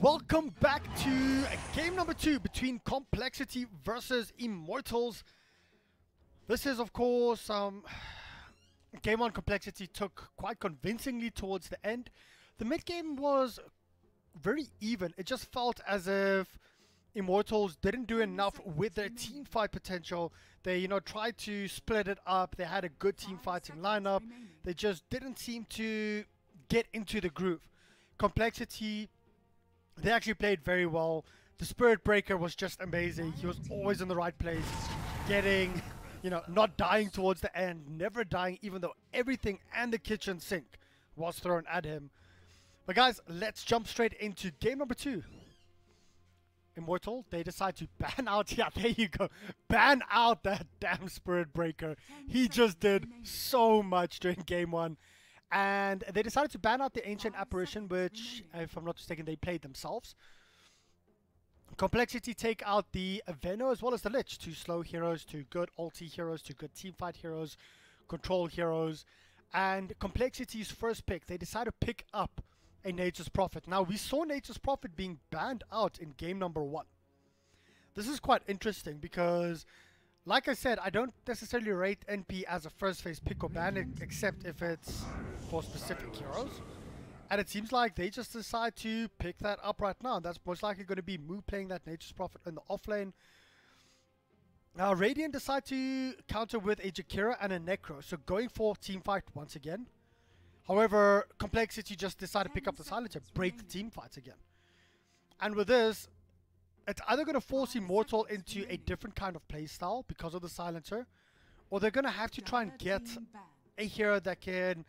Welcome back to game number 2 between Complexity versus Immortals. This is, of course, game 1 Complexity took quite convincingly towards the end. The mid game was very even. It just felt as if Immortals didn't do enough with their team fight potential. They, tried to split it up. They had a good team fighting lineup. They just didn't seem to get into the groove. Complexity, they actually played very well. The Spirit Breaker was just amazing. He was always in the right place, getting, not dying towards the end, never dying, even though everything and the kitchen sink was thrown at him. But guys, let's jump straight into game number 2. Immortal, they decide to ban out, yeah, there you go, ban out that damn Spirit Breaker. He just did so much during game 1. And they decided to ban out the Ancient Apparition, which, if I'm not mistaken, they played themselves. Complexity take out the Aveno as well as the Lich. 2 slow heroes, 2 good ulti heroes, 2 good teamfight heroes, control heroes. And Complexity's first pick, they decided to pick up a Nature's Prophet. Now, we saw Nature's Prophet being banned out in game number 1. This is quite interesting because, like I said, I don't necessarily rate NP as a first phase pick or ban, except if it's for specific heroes. And it seems like they just decide to pick that up right now. That's most likely going to be Moo playing that Nature's Prophet in the offlane. Now, Radiant decide to counter with a Jakira and a Necro, so going for team fight once again. However, Complexity just decided to pick up the Silencer, break the team fights again. And with this, it's either going to force Immortal into a different kind of playstyle because of the Silencer, or they're going to have to try and get a hero that can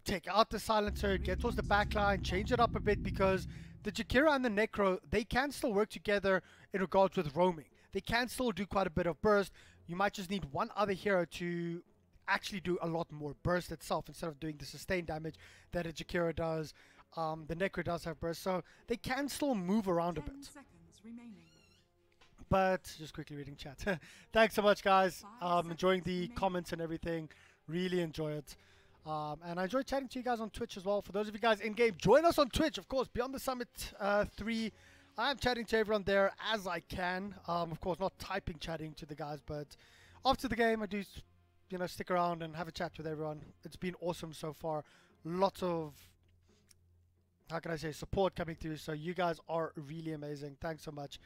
take out the Silencer, get towards the backline, change it up a bit, because the Jakira and the Necro, they can still work together in regards with roaming. They can still do quite a bit of burst. You might just need one other hero to actually do a lot more burst itself instead of doing the sustained damage that a Jakira does. The Necro does have burst, so they can still move around a bit. But just quickly reading chat. Thanks so much, guys. Enjoying the comments and everything. Really enjoy it. And I enjoy chatting to you guys on Twitch as well. For those of you guys in game, join us on Twitch, of course. Beyond the Summit 3. I am chatting to everyone there as I can. Of course, not typing chatting to the guys, but after the game, I do, stick around and have a chat with everyone. It's been awesome so far. Lots of, how can I say, support coming through. So you guys are really amazing. Thanks so much.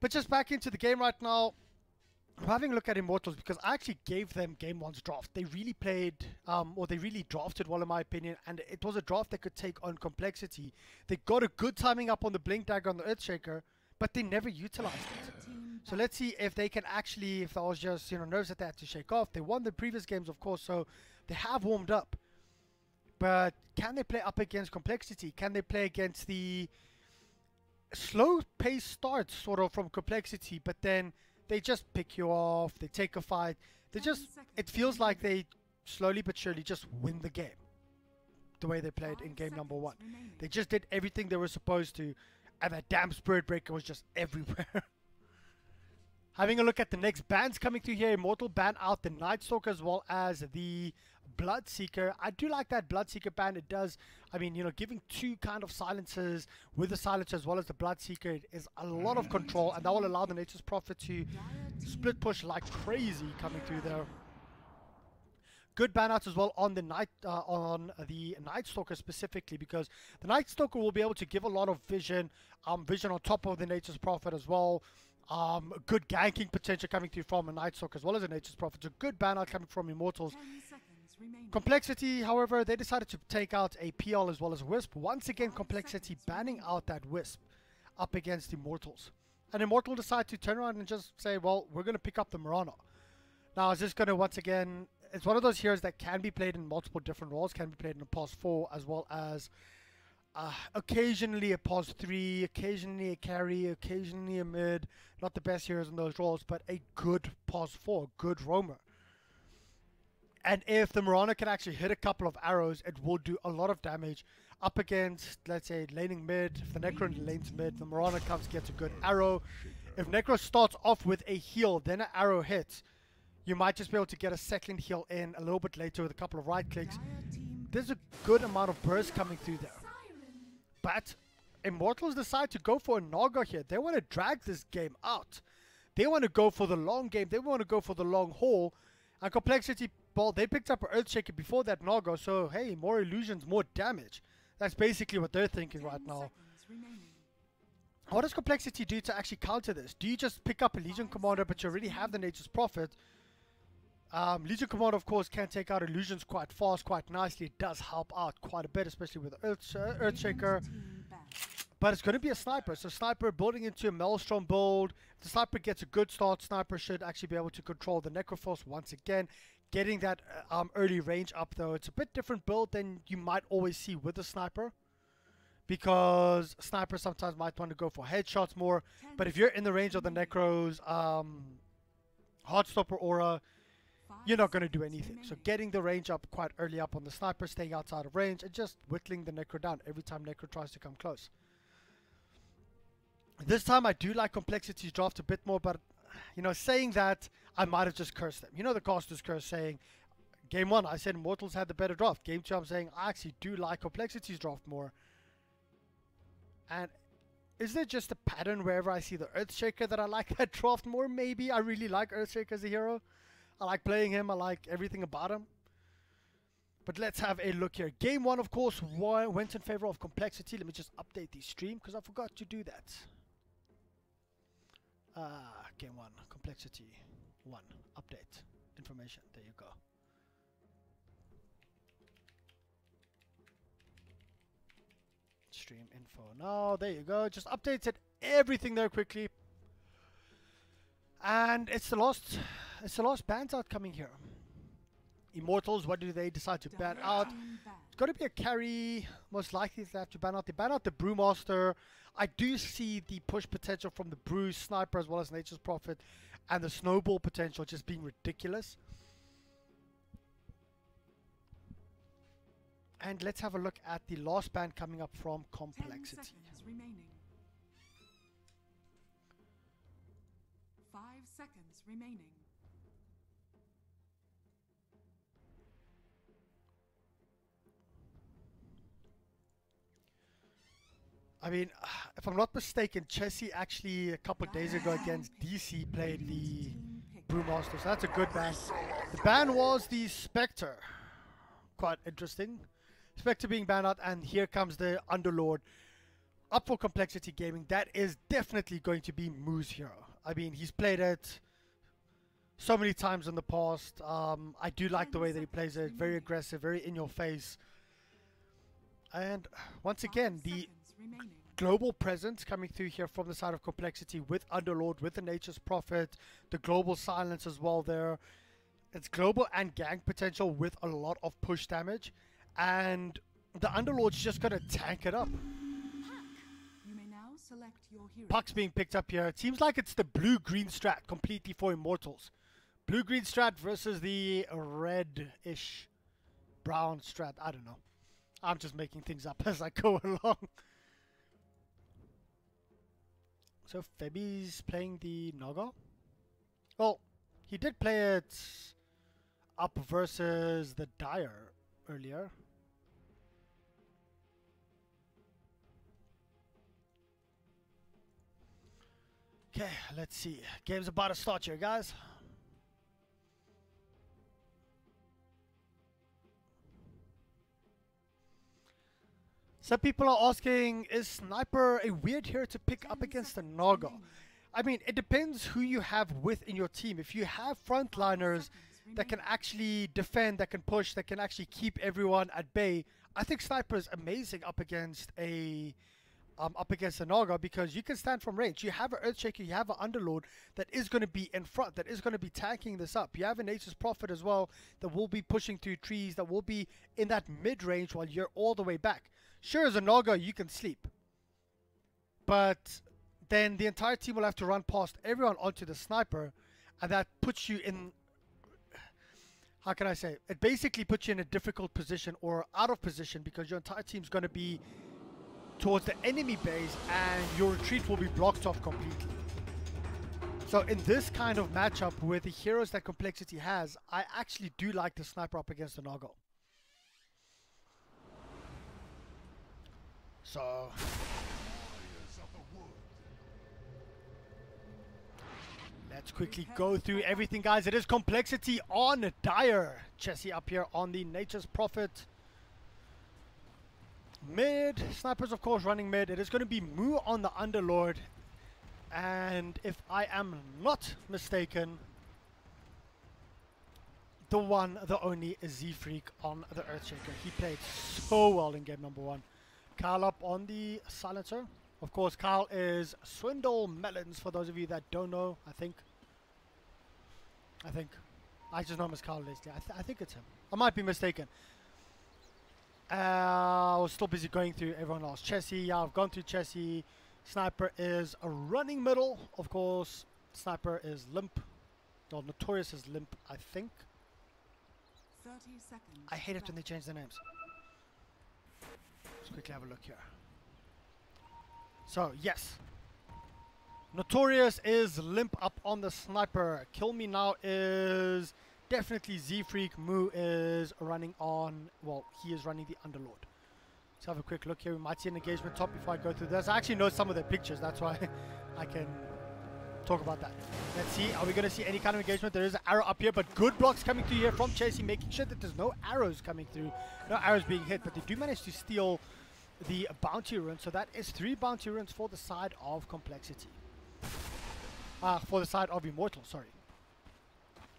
But just back into the game right now, I'm having a look at Immortals because I actually gave them game 1's draft. They really played, or they really drafted well in my opinion, and it was a draft that could take on Complexity. They got a good timing up on the Blink Dagger on the Earthshaker, but they never utilized it. So let's see if they can actually, if that was just, nerves that they had to shake off. They won the previous games, of course, so they have warmed up. But can they play up against Complexity? Can they play against the slow pace starts sort of from Complexity, but then they just pick you off, they take a fight, they just, it feels like they slowly but surely just win the game the way they played in game number 1. They just did everything they were supposed to, and that damn Spirit Breaker was just everywhere. Having a look at the next bans coming through here, Immortal ban out the Night Stalker as well as the Bloodseeker. I do like that Bloodseeker ban. It does, giving 2 kind of silencers with the Silencer as well as the Bloodseeker is a lot of control, and that will allow the Nature's Prophet to split push like crazy coming through there. Good ban outs as well on the Night Stalker specifically, because the Night Stalker will be able to give a lot of vision, vision on top of the Nature's Prophet as well. Good ganking potential coming through from a Night Stalker as well as a Nature's Prophet. So good ban out coming from Immortals. Complexity, however, they decided to take out a PL as well as a Wisp. Once again, Complexity banning out that Wisp up against Immortals. And Immortal decide to turn around and just say, well, we're going to pick up the Mirana. Now, is this going to, once again, it's one of those heroes that can be played in multiple different roles, can be played in a pos 4 as well as occasionally a pos 3, occasionally a carry, occasionally a mid. Not the best heroes in those roles, but a good pos 4, good roamer. And if the Mirana can actually hit a couple of arrows, it will do a lot of damage up against, let's say, laning mid. If the Necro lanes mid, the Mirana comes, gets a good arrow. If Necro starts off with a heal, then an arrow hits, you might just be able to get a second heal in a little bit later with a couple of right clicks. There's a good amount of burst coming through there. But Immortals decide to go for a Naga here. They want to drag this game out. They want to go for the long game. They want to go for the long haul. And Complexity, well, they picked up an Earthshaker before that Naga, so hey, more illusions, more damage. That's basically what they're thinking right now. What does Complexity do to actually counter this? Do you just pick up a Legion Commander, but you already have the Nature's Prophet? Legion Commander, of course, can take out illusions quite fast, quite nicely. It does help out quite a bit, especially with Earthshaker. But it's going to be a Sniper. So Sniper building into a Maelstrom build. If the Sniper gets a good start, Sniper should actually be able to control the Necroforce once again. Getting that early range up, though. It's a bit different build than you might always see with a Sniper. Because Sniper sometimes might want to go for headshots more. But if you're in the range of the Necros, Heartstopper Aura, you're not going to do anything. So getting the range up quite early up on the Sniper, staying outside of range, and just whittling the Necro down every time Necro tries to come close. This time I do like Complexity's draft a bit more, but, you know, saying that, I might have just cursed them. You know the Caster's Curse saying, Game 1, I said Immortals had the better draft. Game 2, I'm saying I actually do like Complexity's draft more. And is there just a pattern wherever I see the Earthshaker that I like that draft more? Maybe. I really like Earthshaker as a hero. I like playing him. I like everything about him. But let's have a look here. Game 1, of course, went in favor of Complexity. Let me just update the stream because I forgot to do that. Game 1, Complexity 1, update, information. There you go. Stream info. No, there you go. Just updated everything there quickly. And it's the last bans out coming here. Immortals, what do they decide to ban out? It's going to be a carry, most likely they have to ban out. They ban out the Brewmaster. I do see the push potential from the Brew Sniper as well as Nature's Prophet, and the Snowball potential just being ridiculous. And let's have a look at the last ban coming up from Complexity. 10 seconds remaining. 5 seconds remaining. I mean, if I'm not mistaken, Chessie actually a couple of days ago against DC played the Brewmaster, so that's a good ban. The ban was the Spectre. Quite interesting. Spectre being banned out, and here comes the Underlord up for Complexity Gaming. That is definitely going to be Moo's hero. I mean, he's played it so many times in the past. I do like the way that he plays it. Very aggressive, very in your face. And once again, the global presence coming through here from the side of Complexity with Underlord, with the Nature's Prophet, the global silence as well there. It's global and gank potential with a lot of push damage. And the Underlord's just going to tank it up. You may now select your hero. Puck's being picked up here. It seems like it's the blue-green strat completely for Immortals. Blue-green strat versus the red-ish brown strat. I don't know. I'm just making things up as I go along. So Febi's playing the Naga. Well, he did play it up versus the Dire earlier. Okay, let's see. Game's about to start here, guys. Some people are asking, is Sniper a weird hero to pick up against a Naga? I mean, it depends who you have within your team. If you have frontliners that can actually defend, that can push, that can actually keep everyone at bay, I think Sniper is amazing up against a Naga, because you can stand from range. You have an Earthshaker, you have an Underlord that is going to be in front, that is going to be tanking this up. You have a Nature's Prophet as well that will be pushing through trees, that will be in that mid-range while you're all the way back. Sure, as a Naga, you can sleep. But then the entire team will have to run past everyone onto the Sniper, and that puts you in, how can I say, it basically puts you in a difficult position or out of position, because your entire team's going to be towards the enemy base and your retreat will be blocked off completely. So in this kind of matchup with the heroes that Complexity has, I actually do like the Sniper up against the Naga. So Let's quickly go through everything, guys. It is complexity on Dire. Jesse up here on the Nature's Prophet. Mid. Snipers, of course, running mid. It is going to be Moo on the Underlord. And if I am not mistaken, the one, the only Z-Freak on the Earthshaker. He played so well in game number 1. Kyle up on the Silencer. Of course, Kyle is Swindle Melons, for those of you that don't know, I think. I just know him as Kyle Leslie. I think it's him. I might be mistaken. I was still busy going through everyone else. Chessie, yeah, I've gone through Chessie. Sniper is a running middle. Of course, Sniper is Limp. Well, Notorious is Limp, I think. 30 seconds. I hate it when they change their names. Let's quickly have a look here. So, yes. Notorious is Limp up on the Sniper. Kill Me Now is definitely Z-Freak. Moo is running on, well, he is running the Underlord. Let's have a quick look here. We might see an engagement top before I go through this. I actually know some of their pictures. That's why I can talk about that. Let's see. Are we going to see any kind of engagement? There is an arrow up here, but good blocks coming through here from Chasey, making sure that there's no arrows coming through. No arrows being hit, but they do manage to steal the bounty rune. So that is 3 bounty runes for the side of Complexity. For the side of Immortal, sorry.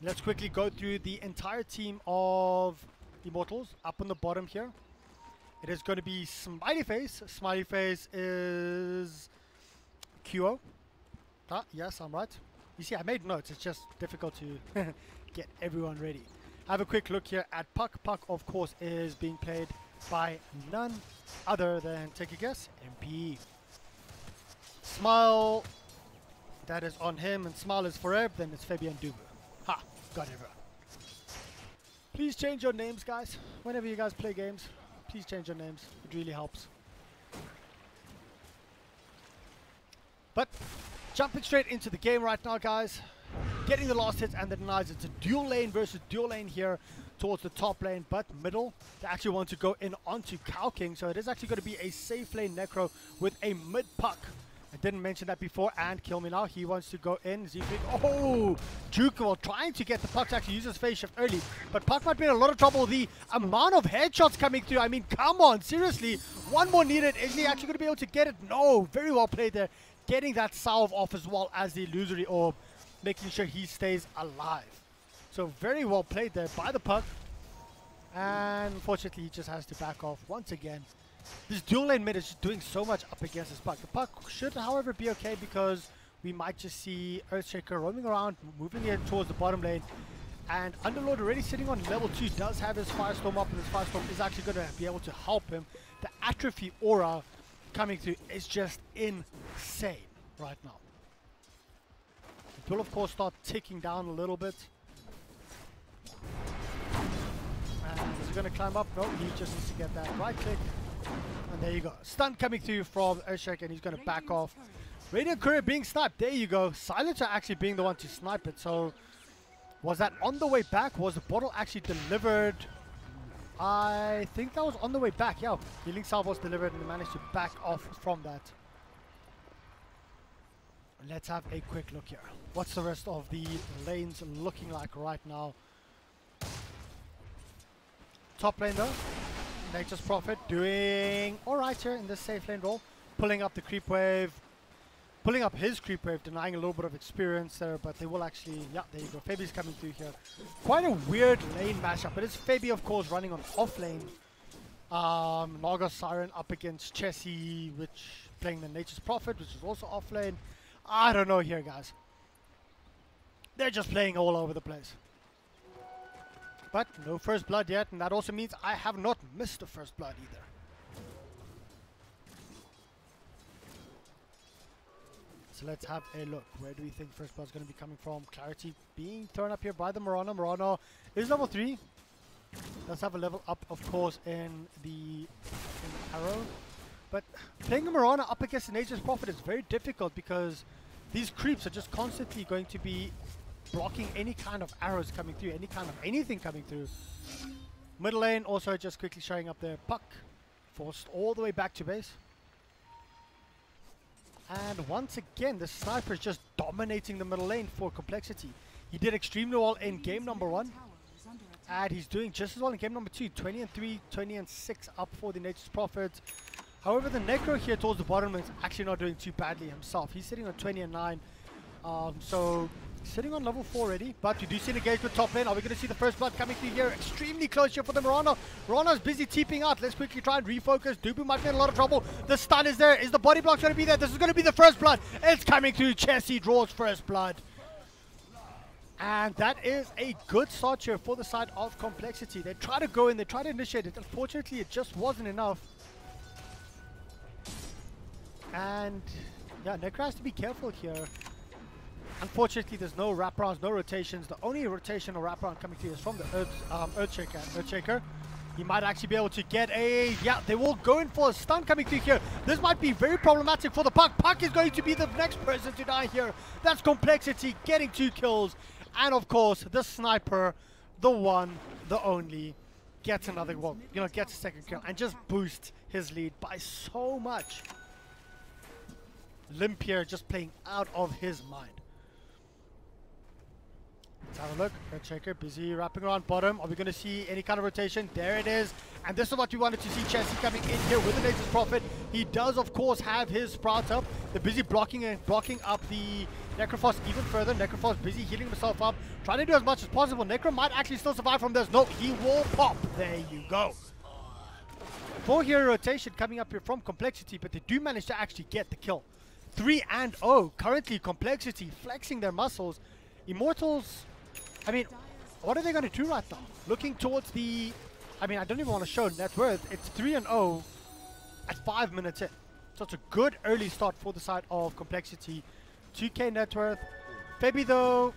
Let's quickly go through the entire team of Immortals. Up on the bottom here, it is going to be Smiley Face. Smiley Face is QO. Yes, I'm right. You see, I made notes. It's just difficult to get everyone ready. Have a quick look here at Puck. Puck, of course, is being played by none other than, take a guess, MP. Smile, that is on him, and Smile is for Eb, then it's Fabian Dubu. Ha, got everyone. Please change your names, guys. Whenever you guys play games, please change your names. It really helps. But jumping straight into the game right now, guys. Getting the last hits and the denies. It's a dual lane versus dual lane here towards the top lane, but middle. They actually want to go in onto Cow King, so it is actually going to be a safe lane Necro with a mid Puck. I didn't mention that before, and Kill Me Now. He wants to go in. Z-Freak. Oh! Juke, well, trying to get the Puck to actually use his phase shift early, but Puck might be in a lot of trouble. The amount of headshots coming through, I mean, come on, seriously. One more needed. Is he actually going to be able to get it? No. Very well played there. Getting that salve off as well as the illusory orb, making sure he stays alive. So very well played there by the Puck. And unfortunately, he just has to back off once again. This dual lane mid is just doing so much up against this Puck. The Puck should, however, be okay because we might just see Earthshaker roaming around, moving in towards the bottom lane. And Underlord already sitting on level 2 does have his Firestorm up, and his Firestorm is actually going to be able to help him. The Atrophy aura coming through is just insane right now. It will, of course, start ticking down a little bit. And is he going to climb up? No, he just needs to get that right click. And there you go. Stun coming through from Earthshaker, and he's going to back off. Radiant Courier being sniped. There you go. Silencer actually being the one to snipe it. So was that on the way back? Was the bottle actually delivered? I think that was on the way back. Yeah, healing salve was delivered, and they managed to back off from that. Let's have a quick look here. What's the rest of the lanes looking like right now? Top lane though, Nature's Prophet doing alright here in this safe lane role. Pulling up the creep wave. Pulling up his creep wave, denying a little bit of experience there, but they will actually, yeah, there you go. Fabi's coming through here. Quite a weird lane mashup. It is Fabi, of course, running on off lane. Naga Siren up against Chessie, which playing the Nature's Prophet, which is also off lane. I don't know here, guys. They're just playing all over the place. But no first blood yet, and that also means I have not missed the first blood either. So let's have a look. Where do we think first blood is going to be coming from? Clarity being thrown up here by the Marana. Marana is level 3. Let's have a level up, of course, in the arrow. But playing a Marana up against the Nature's Prophet is very difficult because these creeps are just constantly going to be blocking any kind of arrows coming through, any kind of anything coming through. Middle lane also just quickly showing up their Puck. Forced all the way back to base. And once again, the sniper is just dominating the middle lane for Complexity. He did extremely well in game number 1. And he's doing just as well in game number 2. 20 and 3, 20 and 6 up for the Nature's Prophet. However, the Necro here towards the bottom is actually not doing too badly himself. He's sitting on 20 and 9. So sitting on level 4 already. But we do see an engagement top lane. Are we going to see the first blood coming through here? Extremely close here for the Mirana. Mirana's busy TPing out. Let's quickly try and refocus. Dubu might be in a lot of trouble. The stun is there. Is the body block going to be there? This is going to be the first blood. It's coming through. Chessie draws first blood. And that is a good start here for the side of Complexity. They try to go in, they try to initiate it. Unfortunately, it just wasn't enough. And yeah, Necro has to be careful here. Unfortunately, there's no wraparounds, no rotations. The only rotation or wraparound coming through is from the Earthshaker. He might actually be able to get a... Yeah, they will go in for a stun coming through here. This might be very problematic for the Puck. Puck is going to be the next person to die here. That's Complexity getting 2 kills. And of course, the sniper, the one, the only, gets another, well, gets a second kill and just boosts his lead by so much. Limp here just playing out of his mind. Let's have a look. Earthshaker busy wrapping around bottom. Are we going to see any kind of rotation? There it is. And this is what we wanted to see. Chessie coming in here with the Nature's Prophet. He does, of course, have his sprouts up. They're busy blocking up the Necrophos even further. Necrophos busy healing himself up, trying to do as much as possible. Necro might actually still survive from this. No, he will pop. There you go. 4 hero rotation coming up here from Complexity, but they do manage to actually get the kill. 3 and 0. Currently, Complexity flexing their muscles. Immortals, I mean, what are they going to do right now? Looking towards the... I mean, I don't even want to show net worth. It's 3 and 0 at 5 minutes in. So it's a good early start for the side of Complexity. 2k net worth. Febby, though,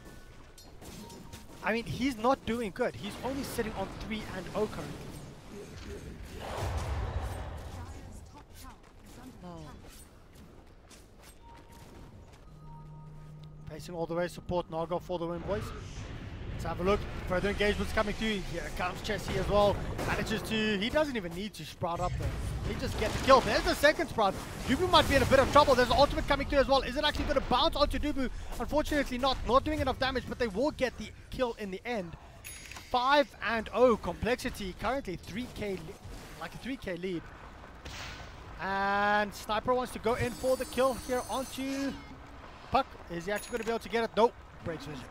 I mean, he's not doing good. He's only sitting on 3 and 0 currently. Pacing all the way, support Naga for the win, boys. Let's have a look. Further engagements coming through. Here comes Chessie as well. Manages to... He doesn't even need to sprout up there. He just gets the kill. There's the second sprout. Dubu might be in a bit of trouble. There's an ultimate coming through as well. Is it actually going to bounce onto Dubu? Unfortunately not. Not doing enough damage, but they will get the kill in the end. 5 and 0. Complexity currently 3k, like a 3k lead. And Sniper wants to go in for the kill here onto Puck. Is he actually going to be able to get it? Nope. Breaks vision.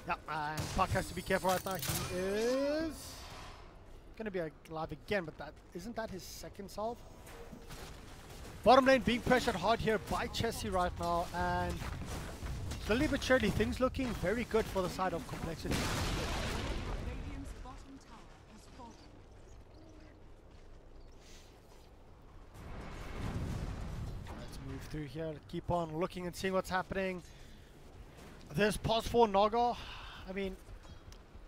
Yeah, and Puck has to be careful right now. He is going to be alive again, but isn't that his second salve? Bottom lane being pressured hard here by Chessie right now, and slowly but surely things looking very good for the side of Complexity. Let's move through here, keep on looking and seeing what's happening. There's pause for Naga. I mean,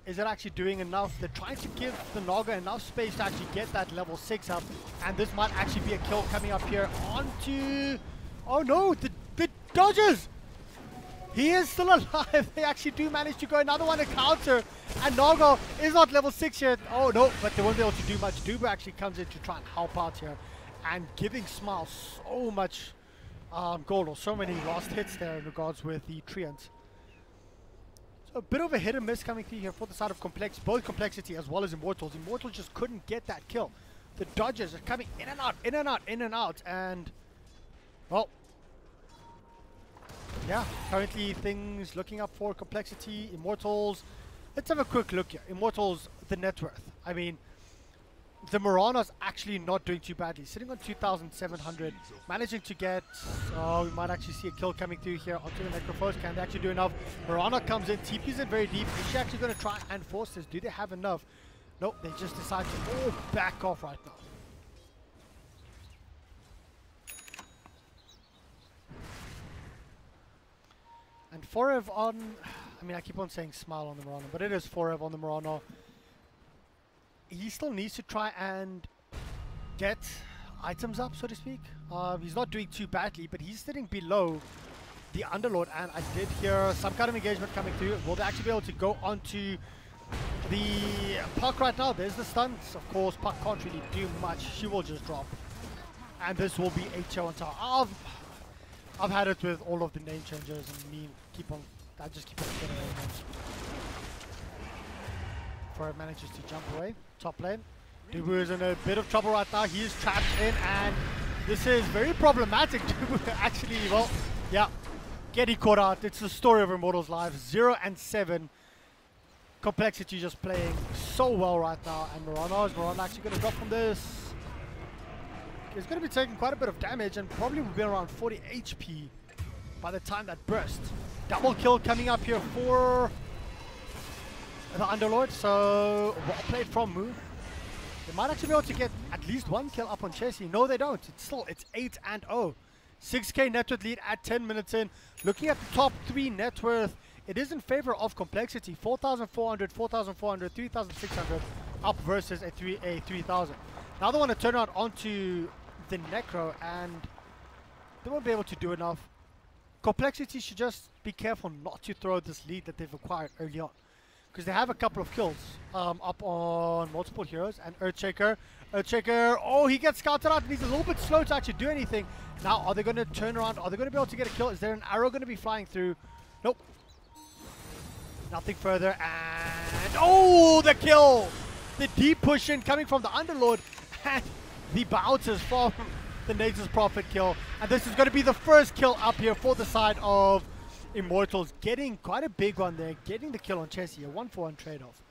is it actually doing enough? They're trying to give the Naga enough space to actually get that level 6 up. And this might actually be a kill coming up here onto... Oh no, the dodges! He is still alive. They actually do manage to go another one to counter. And Naga is not level 6 yet. Oh no, but they won't be able to do much. Dubu actually comes in to try and help out here. And giving Smile so much gold, or so many last hits there in regards with the Treants. A bit of a hit and miss coming through here for the side of both Complexity as well as Immortals. Immortals just couldn't get that kill. The dodges are coming in and out, in and out, in and out, and well, yeah, currently things looking up for Complexity. Immortals, let's have a quick look here. Immortals, the net worth. I mean, the Mirana's actually not doing too badly, sitting on 2,700, managing to get, oh, we might actually see a kill coming through here onto the Necrophos. Can they actually do enough? Mirana comes in, TP's in very deep. Is she actually going to try and force this? Do they have enough? Nope, they just decide to all back off right now. And Forev on, I mean, I keep on saying Smile on the Mirana, but it is Forev on the Mirana. He still needs to try and get items up, so to speak. He's not doing too badly, but he's sitting below the Underlord, and I did hear some kind of engagement coming through. Will they actually be able to go onto the Puck right now? There's the stuns. Of course, Puck can't really do much. She will just drop. And this will be HO on top. I've had it with all of the name changers and me I just keep on getting away. Before it manages to jump away. Top lane. Dubu is in a bit of trouble right now. He is trapped in, and this is very problematic. Dubu actually, well, yeah, getting caught out. It's the story of Immortals' lives. 0 and 7. Complexity just playing so well right now. And is Morano actually going to drop from this? He's going to be taking quite a bit of damage and probably will be around 40 HP by the time that burst. Double kill coming up here for the Underlord. So well played from Mu. They might actually be able to get at least one kill up on Chessie. No, they don't. It's 8 and 0. 6k net worth lead at 10 minutes in. Looking at the top 3 net worth, it is in favor of Complexity. 4,400, 4,400, 3,600 up versus a 3,000. Now they want to turn around onto the Necro, and they won't be able to do enough. Complexity should just be careful not to throw this lead that they've acquired early on, because they have a couple of kills up on multiple heroes. And Earthshaker, oh, he gets scouted out and he's a little bit slow to actually do anything. Now, are they going to turn around? Are they going to be able to get a kill? Is there an arrow going to be flying through? Nope. Nothing further, and oh, the kill! The deep push in coming from the Underlord, and the bounces from the Nature's Prophet kill. And this is going to be the first kill up here for the side of Immortals, getting quite a big one there, getting the kill on Chessie, a 1-for-1 trade-off.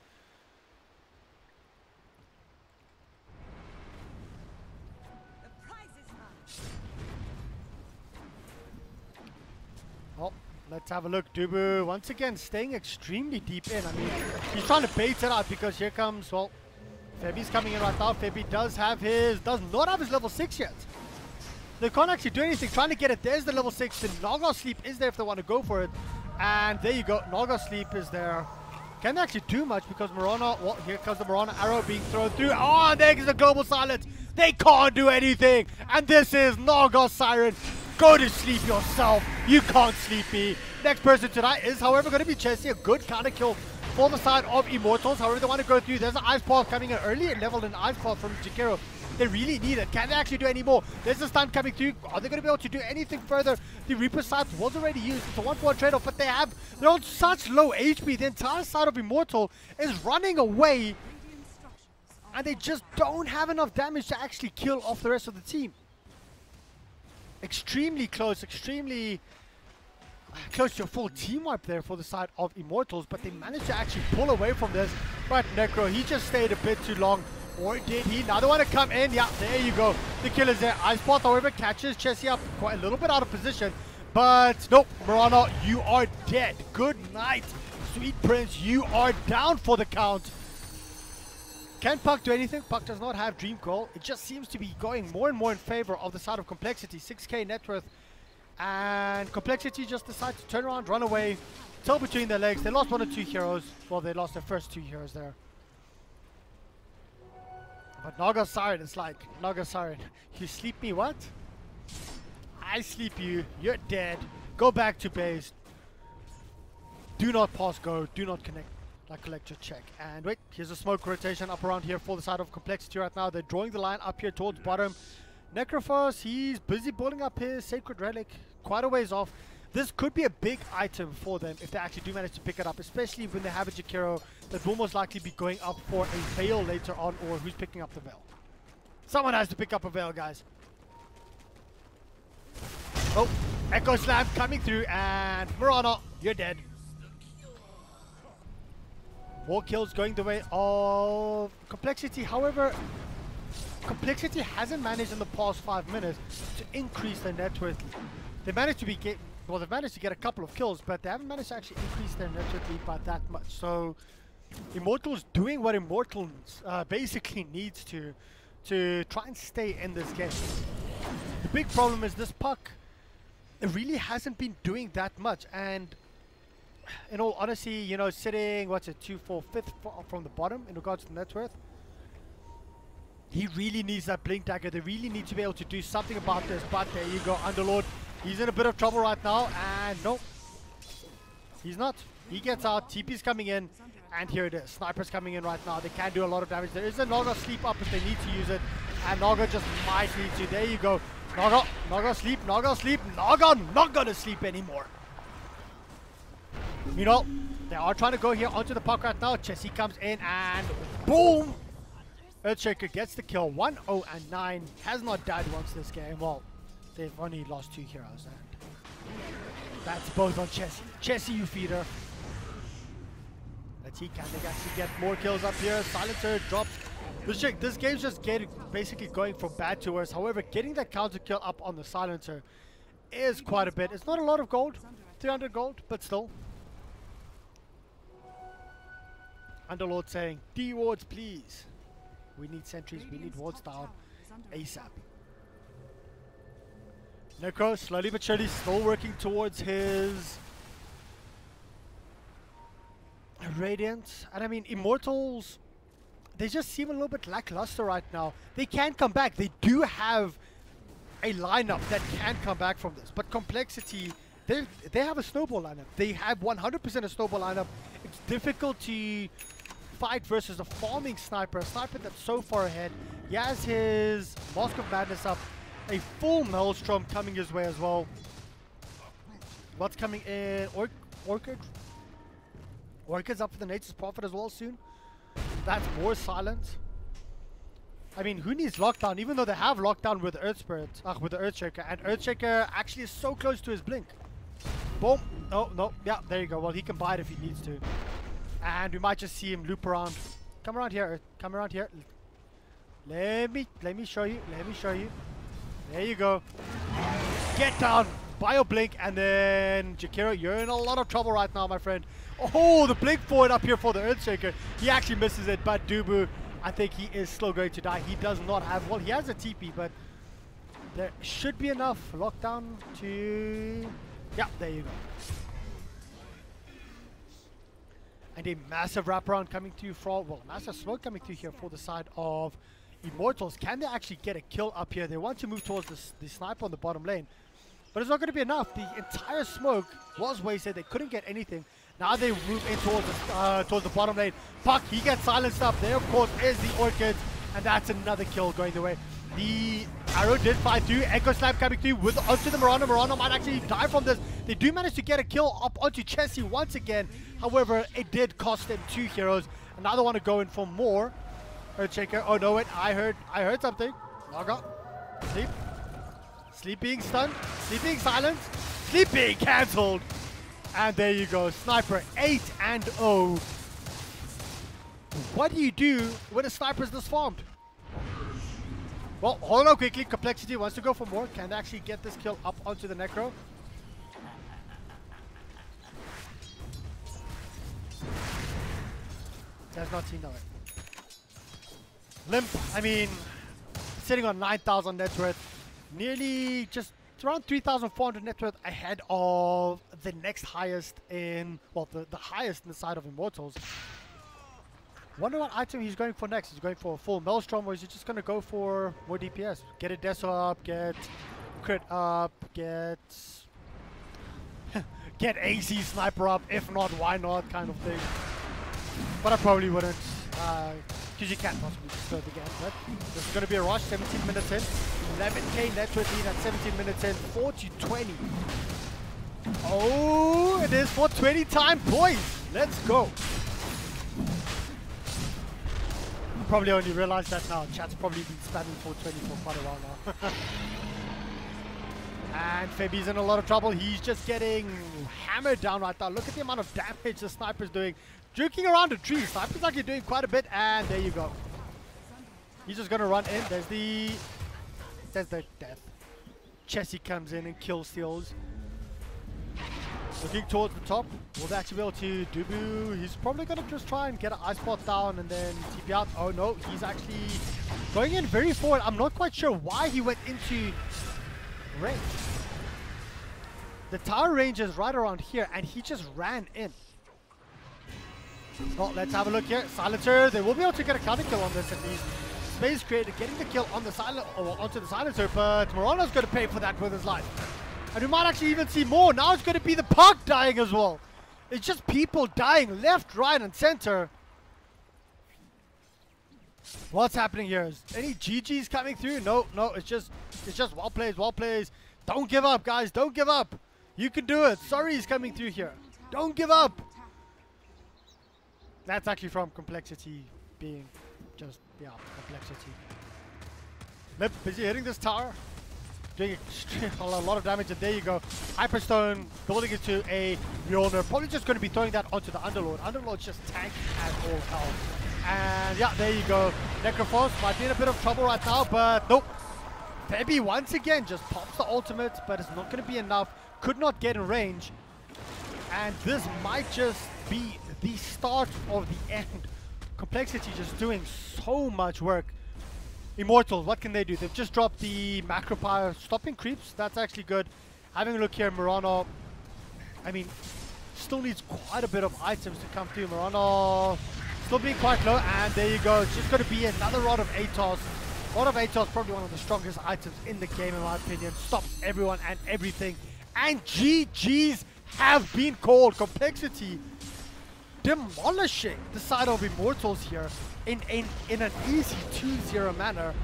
Well, let's have a look. Dubu once again staying extremely deep in. I mean, he's trying to bait it out because here comes, well, Febi's coming in right now. Febi does not have his level 6 yet. They can't actually do anything. Trying to get it. There's the level 6. The Naga Sleep is there if they want to go for it. And there you go. Naga Sleep is there. Can't actually do much because Morana, well, here comes the Morana arrow being thrown through. Oh, and there's the global silence. They can't do anything. And this is Naga Siren. Go to sleep yourself. You can't sleep me. Next person tonight is, however, going to be Chessie. A good counter kill for the side of Immortals. However, they want to go through. There's an Ice Path coming in early and leveled an Ice Path from Jakiro. They really need it. Can they actually do any more? There's a stun coming through. Are they going to be able to do anything further? The Reaper Sight was already used. It's a 1-for-1 trade-off, but they're on such low HP. The entire side of Immortal is running away, and they just don't have enough damage to actually kill off the rest of the team. Extremely close to a full team wipe there for the side of Immortals, but they managed to actually pull away from this. But Necro, he just stayed a bit too long. Or did he? Now they want to come in. Yeah, there you go. The kill is there. Ice Path, however, catches Chessie up quite a little bit out of position. But nope, Morana, you are dead. Good night, Sweet Prince. You are down for the count. Can Puck do anything? Puck does not have Dream Coil. It just seems to be going more and more in favor of the side of Complexity. 6k net worth. And Complexity just decides to turn around, run away, tail between their legs. They lost 1 or 2 heroes. Well, they lost their first 2 heroes there. But Naga Siren is like, Naga Siren, you sleep me what? I sleep you, you're dead. Go back to base. Do not pass go, do not connect. Like collect your check. And wait, here's a smoke rotation up around here for the side of Complexity right now. They're drawing the line up here towards bottom. Necrophos, he's busy balling up his Sacred Relic quite a ways off. This could be a big item for them if they actually do manage to pick it up, especially when they have a Jakiro that will most likely be going up for a Veil later on, or who's picking up the Veil. Someone has to pick up a Veil, guys. Oh, Echo Slam coming through, and Morana, you're dead. More kills going the way of Complexity. However, Complexity hasn't managed in the past 5 minutes to increase their net worth. They managed to they've managed to get a couple of kills, but they haven't managed to actually increase their net worth lead by that much. So Immortals doing what Immortals basically needs to try and stay in this game. The big problem is this Puck, it really hasn't been doing that much, and in all honesty, you know, sitting, what's it, 2, 4, 5th from the bottom in regards to net worth. He really needs that Blink Dagger. They really need to be able to do something about this. But there you go, Underlord. He's in a bit of trouble right now, and nope. He's not. He gets out, TP's coming in, and here it is. Sniper's coming in right now. They can do a lot of damage. There is a Naga sleep up if they need to use it, and Naga just might need to. There you go. Naga sleep, Naga sleep. Naga not gonna sleep anymore. You know, they are trying to go here onto the puck right now. Chessie comes in, and boom! Earthshaker gets the kill. 1-0 and 9. Has not died once this game. Well, they've only lost 2 heroes, and that's both on Chessie. Chessie, you feeder. Let's see, can they actually get more kills up here? Silencer drops. This game's just basically going from bad to worse. However, getting that counter kill up on the Silencer is quite a bit. It's not a lot of gold, 300 gold, but still. Underlord saying, D wards please. We need sentries, we need wards down ASAP. Necro, slowly but surely, still working towards his Radiant. And I mean, Immortals, they just seem a little bit lackluster right now. They can come back. They do have a lineup that can come back from this. But Complexity, they have a snowball lineup. They have 100% a snowball lineup. It's difficult to fight versus a farming sniper, a sniper that's so far ahead. He has his Mask of Madness up, a full Maelstrom coming his way as well. What's coming in? Orchid? Orchid's up for the Nature's Prophet as well soon. That's more silent. I mean, who needs lockdown? Even though they have lockdown with Earth Spirit, with the Earthshaker, and Earthshaker actually is so close to his blink. Boom. Oh no. Yeah, there you go. Well, he can buy it if he needs to. And we might just see him loop around. Come around here. Come around here. Let me show you. Let me show you. There you go. Get down. Bio blink, and then Jakiro, you're in a lot of trouble right now, my friend. Oh, the blink forward up here for the Earthshaker. He actually misses it, but Dubu, I think he is still going to die. He does not have, well, he has a TP, but there should be enough lockdown to, yeah, there you go. And a massive wraparound coming through from, well, massive smoke coming through here for the side of Immortals. Can they actually get a kill up here? They want to move towards the sniper on the bottom lane, but it's not going to be enough. The entire smoke was wasted. They couldn't get anything. Now they move in towards the bottom lane. Puck, he gets silenced up. There, of course, is the Orchid, and that's another kill going the way. The arrow did fight through. Echo Slap coming through with onto the Miranda. Miranda might actually die from this. They do manage to get a kill up onto Chessie once again. However, it did cost them 2 heroes. Another one to go in for more. Earthshaker. Oh no, wait, I heard something. Naga. Sleep. Sleep being stunned. Sleep being silenced. Sleep being cancelled. And there you go. Sniper 8-0. What do you do when a sniper is this farmed? Well, hold on quickly. Complexity wants to go for more. Can they actually get this kill up onto the Necro? Does not seem to it. Limp, I mean, sitting on 9,000 net worth, nearly just around 3,400 net worth ahead of the next highest in, well, the highest in the side of Immortals. Wonder what item he's going for next. He's going for a full Maelstrom, or is he just going to go for more DPS? Get a Deso up, get crit up, get get AC sniper up, if not, why not, kind of thing. But I probably wouldn't, because you can't possibly disturb the game. But this is going to be a rush, 17 minutes in. 11k net worth lead at 17 minutes in, 4-20. Oh, it is for 20 time points. Let's go. Probably only realized that now. Chat's probably been spamming 420 for quite a while now. And Febi's in a lot of trouble. He's just getting hammered down right now. Look at the amount of damage the sniper's doing. Juking around a tree. Sniper's actually doing quite a bit, and there you go. He's just gonna run in. There's the death. Chessie comes in and kill steals. Looking towards the top. Will they actually be able to Dubu? He's probably going to just try and get an ice spot down and then TP out. Oh no, he's actually going in very forward. I'm not quite sure why he went into range. The tower range is right around here and he just ran in. So let's have a look here. Silencer, they will be able to get a counter kill on this at least. Space Creator getting the kill on the onto the Silencer, but Morano's going to pay for that with his life. And we might actually even see more. Now it's going to be the park dying as well. It's just people dying left, right, and center. What's happening here? Is any GGs coming through? No, it's just well plays. Don't give up, guys. Don't give up. You can do it. Sorry he's coming through here. Don't give up. That's actually from Complexity being just, yeah, Complexity. Lip, busy hitting this tower. Doing a lot of damage, and there you go. Hyperstone building into a Mjolnir. Probably just going to be throwing that onto the Underlord. Underlord's just tank at all hell. And yeah, there you go. Necrophos might be in a bit of trouble right now, but nope. Febby once again just pops the ultimate, but it's not going to be enough. Could not get in range. And this might just be the start of the end. Complexity just doing so much work. Immortals, what can they do? They've just dropped the Macropire, stopping creeps. That's actually good. Having a look here, Murano, I mean, still needs quite a bit of items to come through. Murano still being quite low, and there you go. It's just going to be another Rod of Atos. Rod of Atos, probably one of the strongest items in the game, in my opinion. Stops everyone and everything. And GGs have been called. Complexity demolishing the side of Immortals here in an easy 2-0 manner.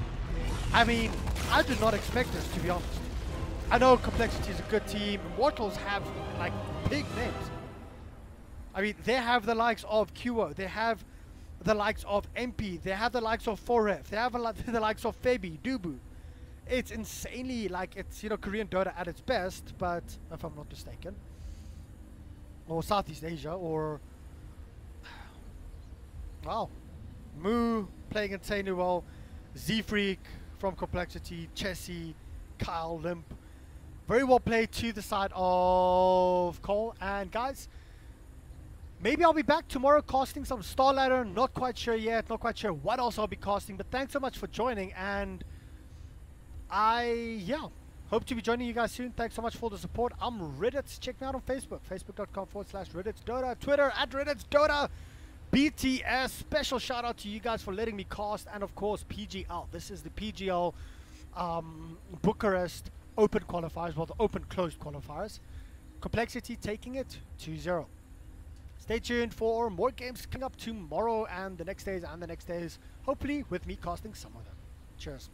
I mean, I did not expect this, to be honest. I know Complexity is a good team. Immortals have, like, big names. I mean, they have the likes of QO. They have the likes of MP. They have the likes of Foref. They have the likes of Febby, Dubu. It's insanely, like, it's, you know, Korean Dota at its best, but if I'm not mistaken. Or Southeast Asia, or... Wow. Moo playing insanely well. Z-Freak from Complexity. Chessie, coL, Limp. Very well played to the side of coL. And guys, maybe I'll be back tomorrow casting some Star Ladder. Not quite sure yet. Not quite sure what else I'll be casting. But thanks so much for joining. And yeah, hope to be joining you guys soon. Thanks so much for the support. I'm Reddit. Check me out on Facebook. Facebook.com/RedditsDota. Twitter @RedditsDota. BTS, special shout out to you guys for letting me cast, and of course PGL. This is the PGL Bucharest open qualifiers, well, the open closed qualifiers. Complexity taking it 2-0. Stay tuned for more games coming up tomorrow and the next days, hopefully with me casting some of them. Cheers.